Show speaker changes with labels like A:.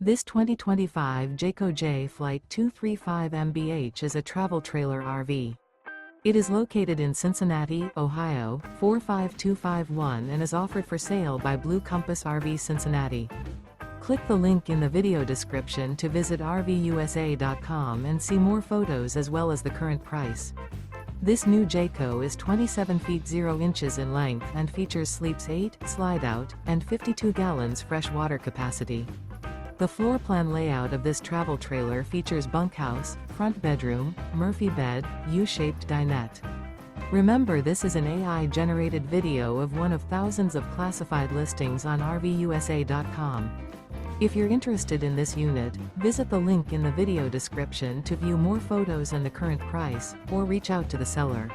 A: This 2025 Jayco Jay Flight 235 MBH is a travel trailer RV. It is located in Cincinnati, Ohio, 45251 and is offered for sale by Blue Compass RV Cincinnati. Click the link in the video description to visit RVUSA.com and see more photos as well as the current price. This new Jayco is 27 feet 0 inches in length and features sleeps 8, slide-out, and 52 gallons fresh water capacity. The floor plan layout of this travel trailer features bunkhouse, front bedroom, Murphy bed, U-shaped dinette. Remember, this is an AI-generated video of one of thousands of classified listings on RVUSA.com. If you're interested in this unit, visit the link in the video description to view more photos and the current price, or reach out to the seller.